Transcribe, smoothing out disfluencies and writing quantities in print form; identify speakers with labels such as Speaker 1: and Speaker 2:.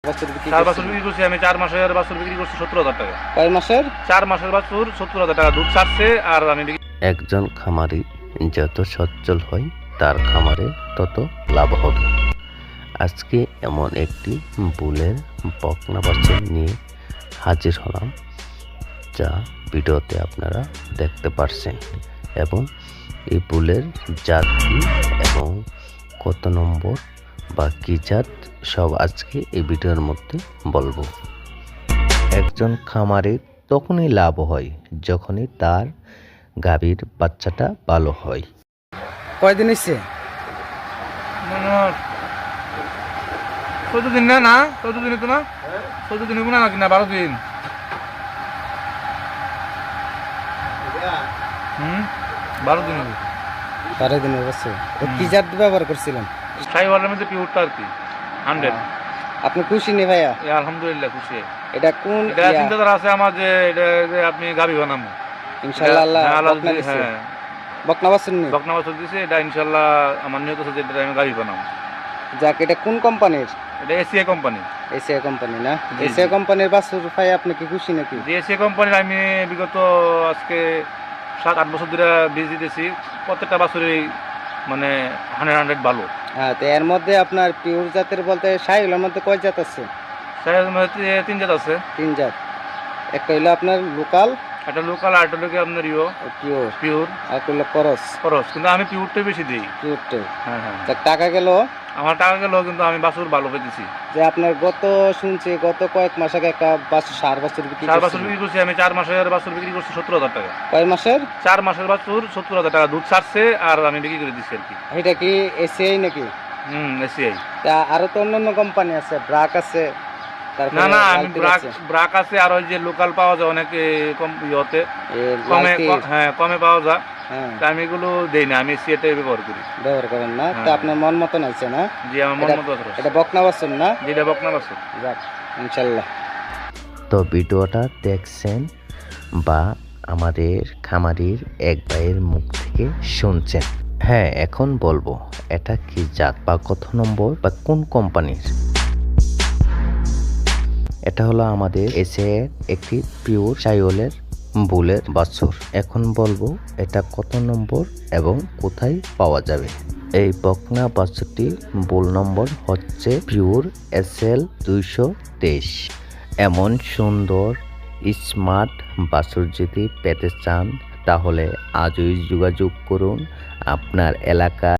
Speaker 1: বাছুর বিক্রি
Speaker 2: 4 বছর বিক্রি করছি আমি। 4 মাসের বাছুর বিক্রি করছি 70,000 টাকা।
Speaker 1: কয় মাসের?
Speaker 2: 4 মাসের বাছুর 70,000 টাকা দুধ ছাড়ছে। আর আমি
Speaker 3: একজন খামারি যত সচ্ছল হয় তার খামারে তত লাভ হবে। আজকে এমন একটি বুলের বকনা বাছুর নিয়ে হাজির হলাম, যা ভিডিওতে আপনারা দেখতে পারছেন, এবং এই বুলের জাত কি এবং কত নম্বর বা কি জাত সব আজকে এই ভিডিওর মধ্যে বলবো। একজন খামারের তখনই লাভ হয় যখনই তার গাভীর বাচ্চাটা ভালো হয়।
Speaker 1: কয়দিন হচ্ছে?
Speaker 2: 14 দিন না 14 দিন তো না 14 দিন না নাকি না 12 দিন। 12 দিন হবে।
Speaker 1: 12 দিনের বাছুর। কি জাত ব্যবহার করছিলেন?
Speaker 2: সাইওয়ালের মধ্যে পিওরটা আর কি 100।
Speaker 1: আপনি খুশি নি ভাইয়া?
Speaker 2: আলহামদুলিল্লাহ খুশি।
Speaker 1: এটা কোন
Speaker 2: এটা চিন্তাধারা আছে আমার যে এটা যে আপনি গাভী বানাবো
Speaker 1: ইনশাআল্লাহ। আল্লাহ বকনা দিছে।
Speaker 2: হ্যাঁ,
Speaker 1: বকনা বাছুর নি?
Speaker 2: বকনা বাছুর দিছে। এটা ইনশাআল্লাহ আমার নিয়ত আছে যে এটা আমি গাভী বানাবো।
Speaker 1: যাক, এটা কোন কোম্পানির?
Speaker 2: এটা এসিআই কোম্পানি।
Speaker 1: এসিআই কোম্পানি না?
Speaker 2: জি,
Speaker 1: এসিআই
Speaker 2: জি।
Speaker 1: কোম্পানির বাছুর ভাই আপনি কি খুশি নাকি?
Speaker 2: যে এসিআই কোম্পানির আমি বিগত আজকে 7-8 বছর ধরে বীজ দিতেছি। প্রত্যেকটা বাছুরই মানে 100 ভালো।
Speaker 1: হ্যাঁ, তো এর মধ্যে আপনার পিওর জাতের বলতে শাহিওয়ালের মধ্যে কয় জাত আছে?
Speaker 2: সাইওয়ালের মধ্যে 3 জাত আছে।
Speaker 1: 3 জাত। একটা হইলো আপনার লোকাল,
Speaker 2: একটা লোকাল আর একটা লোকে আপনার
Speaker 1: পিওর,
Speaker 2: পিওর
Speaker 1: আর একটা হইলো করস।
Speaker 2: খরচ, কিন্তু আমি পিওরটাই বেশি দিই।
Speaker 1: পিওরটা।
Speaker 2: হ্যাঁ হ্যাঁ,
Speaker 1: যাক, টাকা গেল।
Speaker 2: আমার টাকা গেল কিন্তু আমি বাছুর ভালো পেতেছি।
Speaker 1: যে আপনার শুনছি গত কয়েক মাস আগে একটা সার বাছুর বিক্রি
Speaker 2: 4 বছর
Speaker 1: করছিলেন।
Speaker 2: বিক্রি করছি আমি। 4 মাসের বাছুর বিক্রি করছি 70,000 টাকা।
Speaker 1: কয় মাসের?
Speaker 2: 4 মাসের বাছুর 70,000 টাকা দুধ ছাড়ছে। আর আমি বিক্রি করে দিচ্ছি আর কি।
Speaker 1: এটা কি এসিআই নাকি?
Speaker 2: এসিআই।
Speaker 1: তা আরো তো অন্যান্য কোম্পানি আছে, ব্রাক আছে, তারপরে
Speaker 2: না না, আমি
Speaker 1: লালতির আছে।
Speaker 2: ব্রাক আছে। আর ওই যে লোকাল পাওয়া যায় অনেক কম ইয়েতে,
Speaker 1: এ
Speaker 2: কমে
Speaker 1: লালতির।
Speaker 2: হ্যাঁ কমে পাওয়া যায়।
Speaker 1: হ্যাঁ,
Speaker 2: তা আমি এগুলো দেই না, আমি এসিআইটাই ব্যবহার করি।
Speaker 1: ব্যবহার করেন না? তা
Speaker 2: হ্যাঁ।
Speaker 1: আপনার মন মতন আছে না?
Speaker 2: জি, আমার মন মতো আছে।
Speaker 1: এটা বকনা বাছুর না?
Speaker 2: যেটা বকনা বাছুর।
Speaker 1: যাক, ইনশাল্লাহ।
Speaker 3: তো ভিডিওটা দেখছেন বা আমাদের খামারির এক ভাইয়ের মুখ থেকে শুনছেন। হ্যাঁ, এখন বলবো এটা কি জাত বা কত নম্বর বা কোন কোম্পানির। এটা হলো আমাদের এসিআই একটি পিওর শাহিওয়ালের বুলের বাছুর। এখন বলবো এটা কত নম্বর এবং কোথায় পাওয়া যাবে। এই বকনা বাছুরটি বুল নম্বর হচ্ছে পিওর SL 223। এমন সুন্দর স্মার্ট বাছুর যদি পেতে চান তাহলে আজই যোগাযোগ করুন আপনার এলাকা